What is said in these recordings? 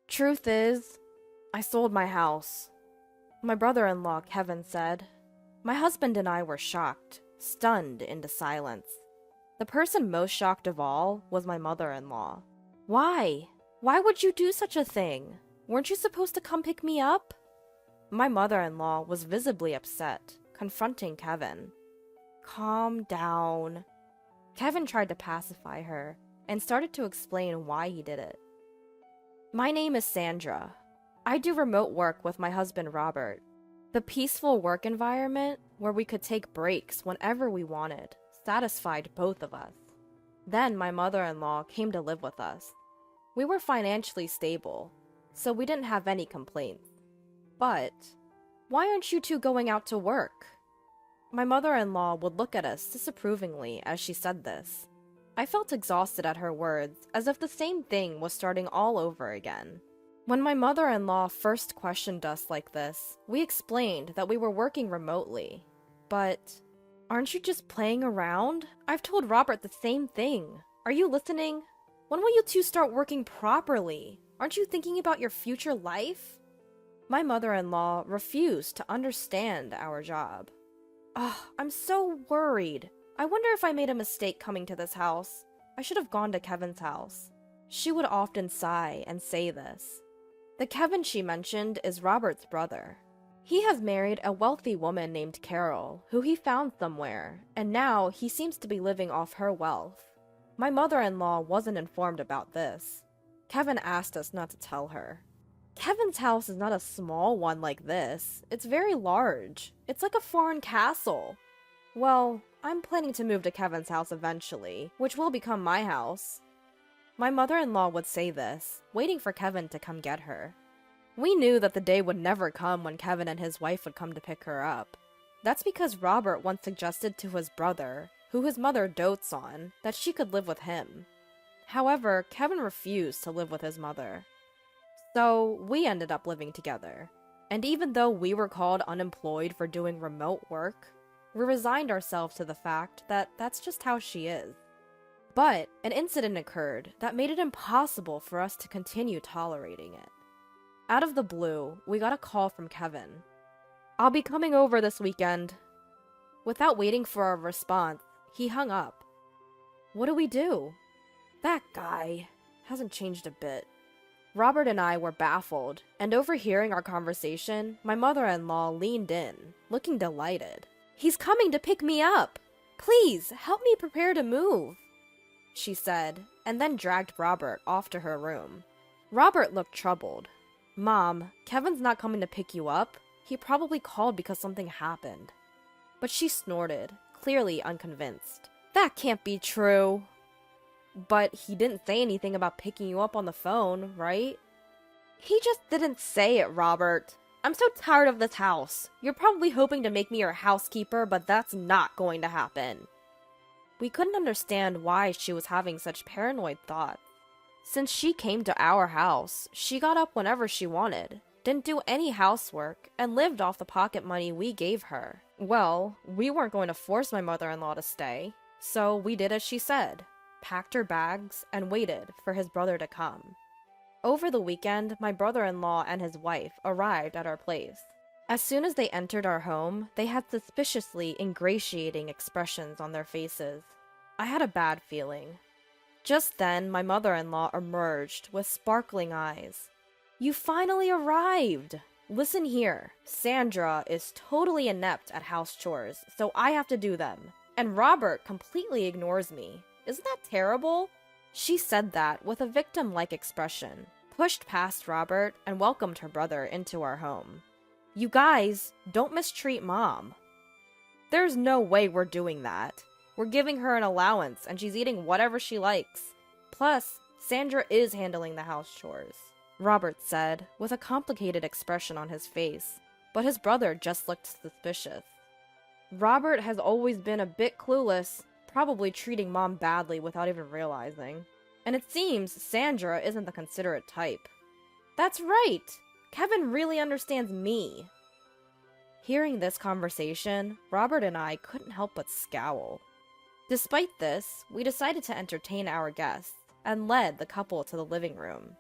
Truth is, I sold my house. My brother-in-law, Kevin, said. My husband and I were shocked, stunned into silence. The person most shocked of all was my mother-in-law. Why? Why would you do such a thing? Weren't you supposed to come pick me up? My mother-in-law was visibly upset, confronting Kevin. Calm down. Kevin tried to pacify her and started to explain why he did it. My name is Sandra. I do remote work with my husband Robert. The peaceful work environment where we could take breaks whenever we wanted satisfied both of us. Then my mother-in-law came to live with us. We were financially stable, so we didn't have any complaints. But why aren't you two going out to work? My mother-in-law would look at us disapprovingly as she said this. I felt exhausted at her words, as if the same thing was starting all over again. When my mother-in-law first questioned us like this, we explained that we were working remotely. But, aren't you just playing around? I've told Robert the same thing. Are you listening? When will you two start working properly? Aren't you thinking about your future life? My mother-in-law refused to understand our job. I'm so worried. I wonder if I made a mistake coming to this house. I should have gone to Kevin's house. She would often sigh and say this. The Kevin she mentioned is Robert's brother. He has married a wealthy woman named Carol, who he found somewhere, and now he seems to be living off her wealth. My mother-in-law wasn't informed about this. Kevin asked us not to tell her. Kevin's house is not a small one like this. It's very large. It's like a foreign castle. Well, I'm planning to move to Kevin's house eventually, which will become my house. My mother-in-law would say this, waiting for Kevin to come get her. We knew that the day would never come when Kevin and his wife would come to pick her up. That's because Robert once suggested to his brother, who his mother dotes on, that she could live with him. However, Kevin refused to live with his mother. So, we ended up living together. And even though we were called unemployed for doing remote work, we resigned ourselves to the fact that that's just how she is. But an incident occurred that made it impossible for us to continue tolerating it. Out of the blue, we got a call from Kevin. I'll be coming over this weekend. Without waiting for a response, he hung up. What do we do? That guy hasn't changed a bit. Robert and I were baffled, and overhearing our conversation, my mother-in-law leaned in, looking delighted. He's coming to pick me up! Please, help me prepare to move, she said, and then dragged Robert off to her room. Robert looked troubled. Mom, Kevin's not coming to pick you up. He probably called because something happened. But she snorted, clearly unconvinced. That can't be true. But he didn't say anything about picking you up on the phone, right? He just didn't say it, Robert. I'm so tired of this house. You're probably hoping to make me your housekeeper, but that's not going to happen. We couldn't understand why she was having such paranoid thoughts. Since she came to our house, she got up whenever she wanted, didn't do any housework, and lived off the pocket money we gave her. Well, we weren't going to force my mother-in-law to stay, so we did as she said, packed her bags, and waited for his brother to come. Over the weekend, my brother-in-law and his wife arrived at our place. As soon as they entered our home, they had suspiciously ingratiating expressions on their faces. I had a bad feeling. Just then, my mother-in-law emerged with sparkling eyes. You finally arrived! Listen here, Sandra is totally inept at house chores, so I have to do them. And Robert completely ignores me. Isn't that terrible? She said that with a victim-like expression, pushed past Robert, and welcomed her brother into our home. You guys, don't mistreat Mom. There's no way we're doing that. We're giving her an allowance, and she's eating whatever she likes. Plus, Sandra is handling the house chores, Robert said, with a complicated expression on his face, but his brother just looked suspicious. Robert has always been a bit clueless, probably treating Mom badly without even realizing. And it seems Sandra isn't the considerate type. That's right! Kevin really understands me. Hearing this conversation, Robert and I couldn't help but scowl. Despite this, we decided to entertain our guests, and led the couple to the living room.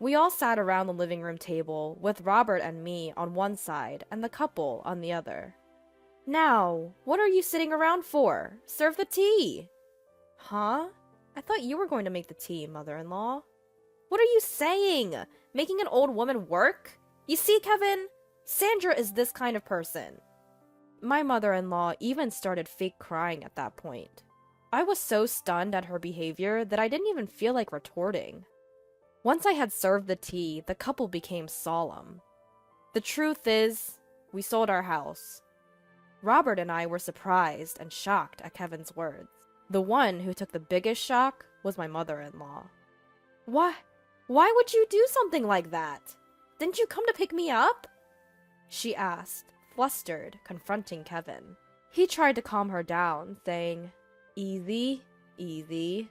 We all sat around the living room table, with Robert and me on one side and the couple on the other. "Now, what are you sitting around for? Serve the tea!" "Huh? I thought you were going to make the tea, mother-in-law." "What are you saying? Making an old woman work? You see, Kevin? Sandra is this kind of person." My mother-in-law even started fake crying at that point. I was so stunned at her behavior that I didn't even feel like retorting. Once I had served the tea, the couple became solemn. The truth is, we sold our house. Robert and I were surprised and shocked at Kevin's words. The one who took the biggest shock was my mother-in-law. Why would you do something like that? Didn't you come to pick me up?" she asked, flustered, confronting Kevin. He tried to calm her down, saying, "Easy, easy,"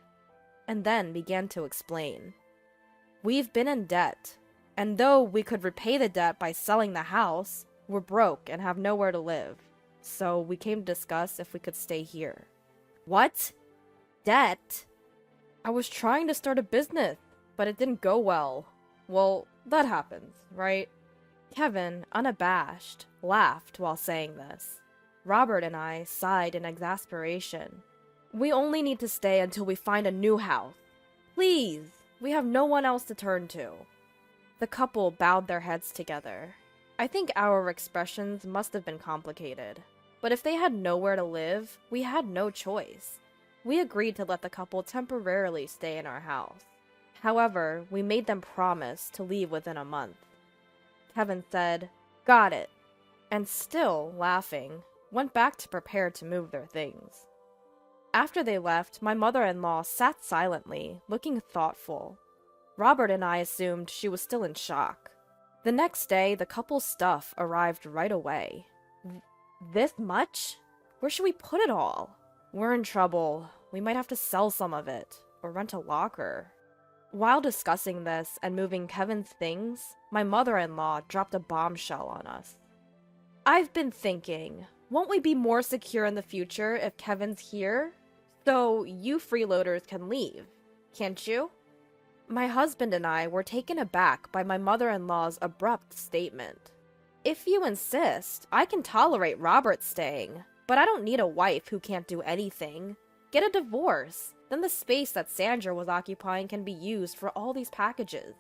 and then began to explain. "We've been in debt, and though we could repay the debt by selling the house, we're broke and have nowhere to live. So we came to discuss if we could stay here." "What? Debt?" "I was trying to start a business, but it didn't go well. Well, that happens, right?" Kevin, unabashed, laughed while saying this. Robert and I sighed in exasperation. "We only need to stay until we find a new house. Please, we have no one else to turn to." The couple bowed their heads together. I think our expressions must have been complicated. But if they had nowhere to live, we had no choice. We agreed to let the couple temporarily stay in our house. However, we made them promise to leave within a month. Kevin said, "Got it," and still laughing, went back to prepare to move their things. After they left, my mother-in-law sat silently, looking thoughtful. Robert and I assumed she was still in shock. The next day, the couple's stuff arrived right away. "This much? Where should we put it all?" "We're in trouble. We might have to sell some of it, or rent a locker." While discussing this and moving Kevin's things, my mother-in-law dropped a bombshell on us. "I've been thinking, won't we be more secure in the future if Kevin's here? So you freeloaders can leave, can't you?" My husband and I were taken aback by my mother-in-law's abrupt statement. "If you insist, I can tolerate Robert staying, but I don't need a wife who can't do anything. Get a divorce. Then the space that Sandra was occupying can be used for all these packages."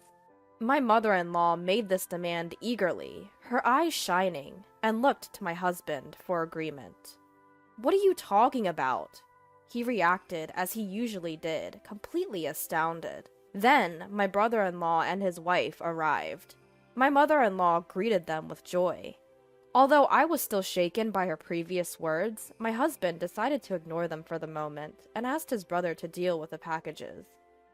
My mother-in-law made this demand eagerly, her eyes shining, and looked to my husband for agreement. "What are you talking about?" He reacted as he usually did, completely astounded. Then my brother-in-law and his wife arrived. My mother-in-law greeted them with joy. Although I was still shaken by her previous words, my husband decided to ignore them for the moment and asked his brother to deal with the packages.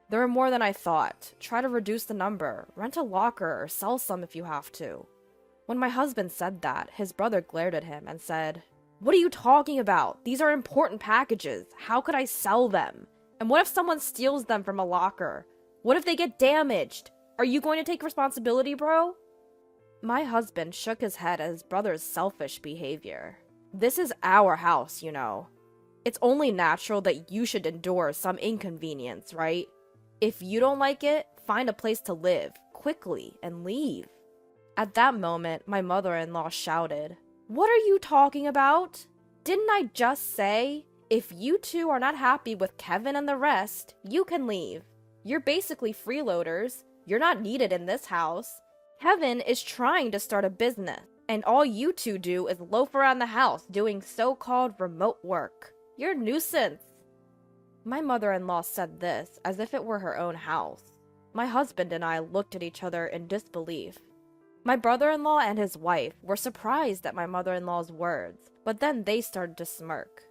"There are more than I thought. Try to reduce the number, rent a locker, or sell some if you have to." When my husband said that, his brother glared at him and said, "What are you talking about? These are important packages. How could I sell them? And what if someone steals them from a locker? What if they get damaged? Are you going to take responsibility, bro?" My husband shook his head at his brother's selfish behavior. "This is our house, you know. It's only natural that you should endure some inconvenience, right? If you don't like it, find a place to live, quickly, and leave." At that moment, my mother-in-law shouted, "What are you talking about? Didn't I just say, if you two are not happy with Kevin and the rest, you can leave? You're basically freeloaders. You're not needed in this house. Kevin is trying to start a business, and all you two do is loaf around the house doing so-called remote work. You're a nuisance." My mother-in-law said this as if it were her own house. My husband and I looked at each other in disbelief. My brother-in-law and his wife were surprised at my mother-in-law's words, but then they started to smirk.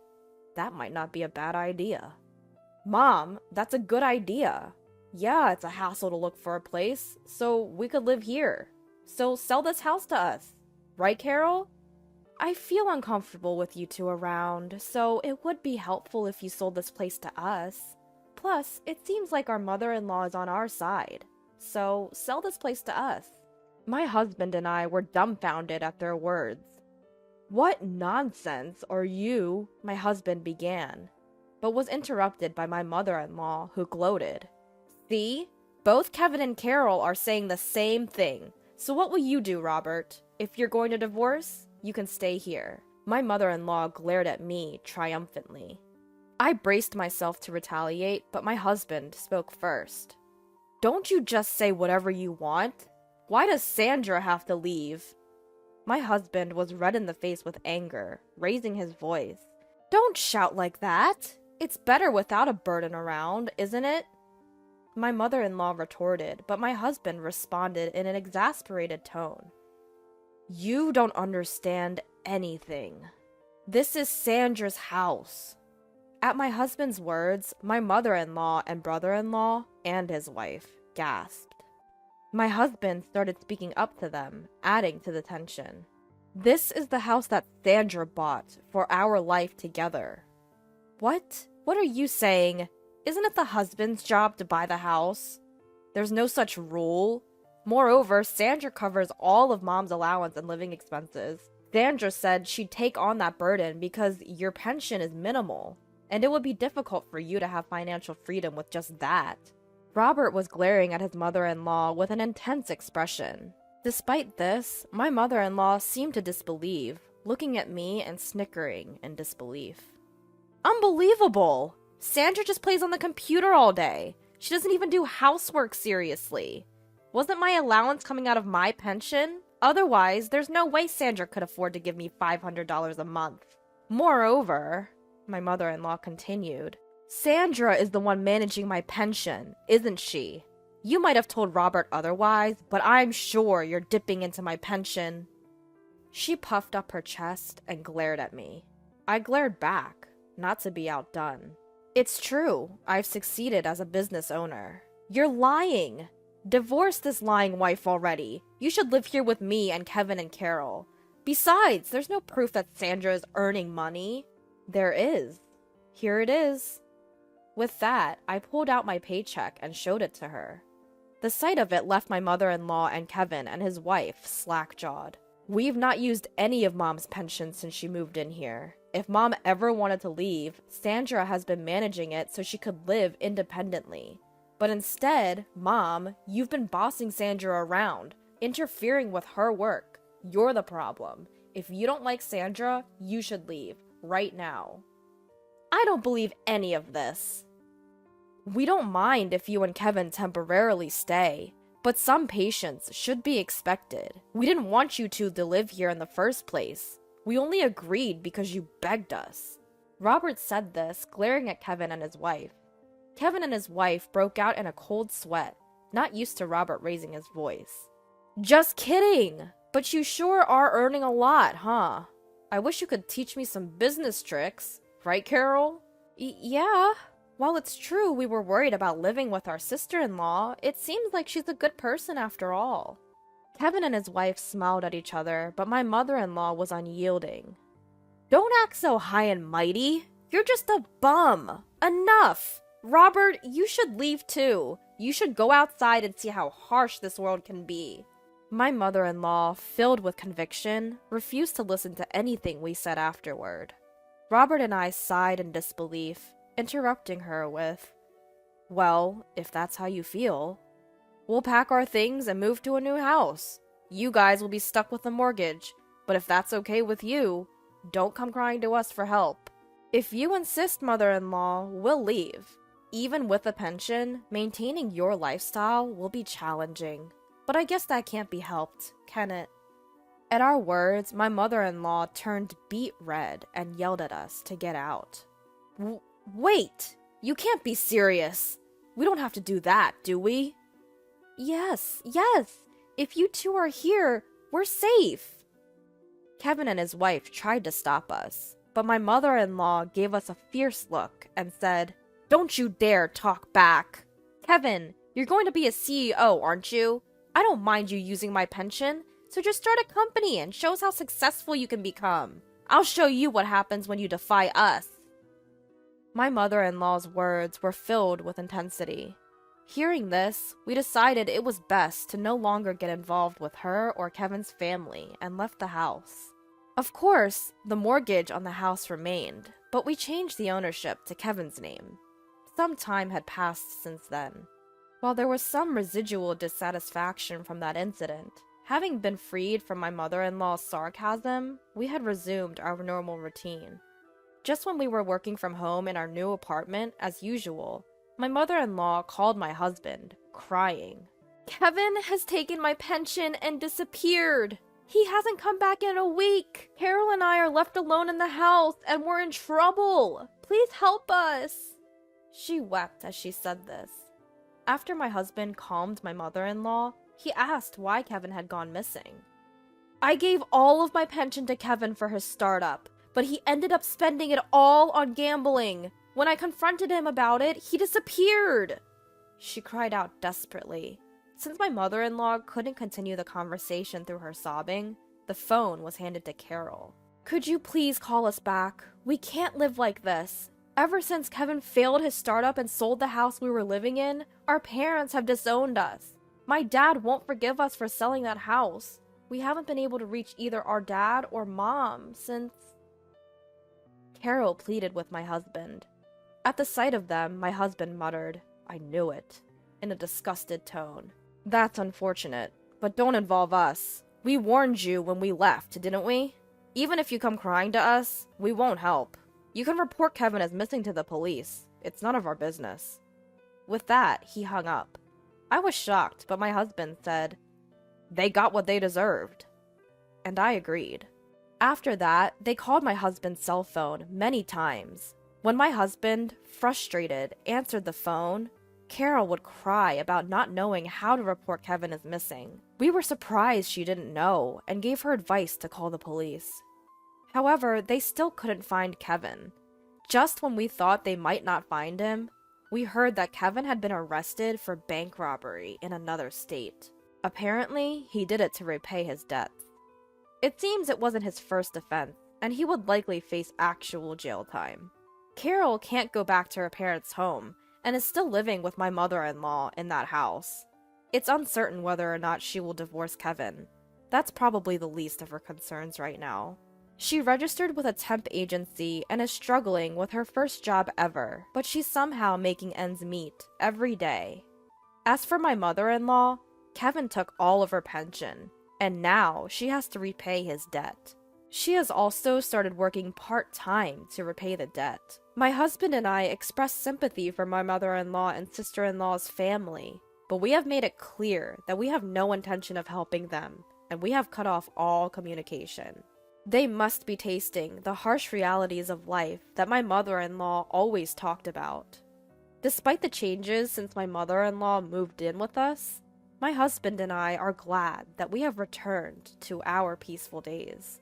That might not be a bad idea. "Mom, that's a good idea. Yeah, it's a hassle to look for a place, so we could live here. So sell this house to us. Right, Carol? I feel uncomfortable with you two around, so it would be helpful if you sold this place to us. Plus, it seems like our mother-in-law is on our side. So sell this place to us." My husband and I were dumbfounded at their words. "What nonsense are you?" my husband began, but was interrupted by my mother-in-law, who gloated. "See? Both Kevin and Carol are saying the same thing. So what will you do, Robert? If you're going to divorce, you can stay here. My mother-in-law glared at me triumphantly. I braced myself to retaliate, but my husband spoke first. Don't you just say whatever you want? Why does Sandra have to leave? My husband was red in the face with anger, raising his voice. Don't shout like that. It's better without a burden around, isn't it? My mother-in-law retorted, but my husband responded in an exasperated tone. You don't understand anything. This is Sandra's house. At my husband's words, my mother-in-law and brother-in-law and his wife gasped. My husband started speaking up to them, adding to the tension. This is the house that Sandra bought for our life together. What? What are you saying? Isn't it the husband's job to buy the house? There's no such rule. Moreover, Sandra covers all of Mom's allowance and living expenses. Sandra said she'd take on that burden because your pension is minimal, and it would be difficult for you to have financial freedom with just that. Robert was glaring at his mother-in-law with an intense expression. Despite this, my mother-in-law seemed to disbelieve, looking at me and snickering in disbelief. Unbelievable! Sandra just plays on the computer all day. She doesn't even do housework seriously. Wasn't my allowance coming out of my pension? Otherwise, there's no way Sandra could afford to give me $500 a month. Moreover, my mother-in-law continued, Sandra is the one managing my pension, isn't she? You might have told Robert otherwise, but I'm sure you're dipping into my pension. She puffed up her chest and glared at me. I glared back, not to be outdone. It's true, I've succeeded as a business owner. You're lying! Divorce this lying wife already. You should live here with me and Kevin and Carol. Besides, there's no proof that Sandra is earning money. There is. Here it is. With that, I pulled out my paycheck and showed it to her. The sight of it left my mother-in-law and Kevin and his wife slack-jawed. We've not used any of Mom's pension since she moved in here. If Mom ever wanted to leave, Sandra has been managing it so she could live independently. But instead, Mom, you've been bossing Sandra around, interfering with her work. You're the problem. If you don't like Sandra, you should leave, right now. I don't believe any of this. We don't mind if you and Kevin temporarily stay, but some patience should be expected. We didn't want you two to live here in the first place. We only agreed because you begged us. Robert said this, glaring at Kevin and his wife. Kevin and his wife broke out in a cold sweat, not used to Robert raising his voice. Just kidding! But you sure are earning a lot, huh? I wish you could teach me some business tricks. Right, Carol? Yeah. While it's true we were worried about living with our sister-in-law, it seems like she's a good person after all. Kevin and his wife smiled at each other, but my mother-in-law was unyielding. Don't act so high and mighty. You're just a bum. Enough. Robert, you should leave too. You should go outside and see how harsh this world can be. My mother-in-law, filled with conviction, refused to listen to anything we said afterward. Robert and I sighed in disbelief, interrupting her with, Well, if that's how you feel, we'll pack our things and move to a new house. You guys will be stuck with a mortgage, but if that's okay with you, don't come crying to us for help. If you insist, mother-in-law, we'll leave. Even with a pension, maintaining your lifestyle will be challenging. But I guess that can't be helped, can it? At our words, my mother-in-law turned beet red and yelled at us to get out. Wait! You can't be serious! We don't have to do that, do we? Yes. If you two are here, we're safe. Kevin and his wife tried to stop us, but my mother-in-law gave us a fierce look and said, Don't you dare talk back. Kevin, you're going to be a CEO, aren't you? I don't mind you using my pension, so just start a company and show us how successful you can become. I'll show you what happens when you defy us. My mother-in-law's words were filled with intensity. Hearing this, we decided it was best to no longer get involved with her or Kevin's family and left the house. Of course, the mortgage on the house remained, but we changed the ownership to Kevin's name. Some time had passed since then. While there was some residual dissatisfaction from that incident, having been freed from my mother-in-law's sarcasm, we had resumed our normal routine. Just when we were working from home in our new apartment, as usual, my mother-in-law called my husband, crying. "Kevin has taken my pension and disappeared! He hasn't come back in a week! Carol and I are left alone in the house, and we're in trouble! Please help us!" She wept as she said this. After my husband calmed my mother-in-law, he asked why Kevin had gone missing. "I gave all of my pension to Kevin for his startup, but he ended up spending it all on gambling. When I confronted him about it, he disappeared!" She cried out desperately. Since my mother-in-law couldn't continue the conversation through her sobbing, the phone was handed to Carol. "Could you please call us back? We can't live like this. Ever since Kevin failed his startup and sold the house we were living in, our parents have disowned us. My dad won't forgive us for selling that house. We haven't been able to reach either our dad or mom since..." Carol pleaded with my husband. At the sight of them, my husband muttered, "I knew it," in a disgusted tone. "That's unfortunate, but don't involve us. We warned you when we left, didn't we? Even if you come crying to us, we won't help. You can report Kevin as missing to the police. It's none of our business." With that, he hung up. I was shocked, but my husband said, "They got what they deserved." And I agreed. After that, they called my husband's cell phone many times. When my husband, frustrated, answered the phone, Carol would cry about not knowing how to report Kevin as missing. We were surprised she didn't know and gave her advice to call the police. However, they still couldn't find Kevin. Just when we thought they might not find him, we heard that Kevin had been arrested for bank robbery in another state. Apparently, he did it to repay his debts. It seems it wasn't his first offense, and he would likely face actual jail time. Carol can't go back to her parents' home, and is still living with my mother-in-law in that house. It's uncertain whether or not she will divorce Kevin. That's probably the least of her concerns right now. She registered with a temp agency and is struggling with her first job ever, but she's somehow making ends meet every day. As for my mother-in-law, Kevin took all of her pension, and now she has to repay his debt. She has also started working part-time to repay the debt. My husband and I expressed sympathy for my mother-in-law and sister-in-law's family, but we have made it clear that we have no intention of helping them, and we have cut off all communication. They must be tasting the harsh realities of life that my mother-in-law always talked about. Despite the changes since my mother-in-law moved in with us, my husband and I are glad that we have returned to our peaceful days.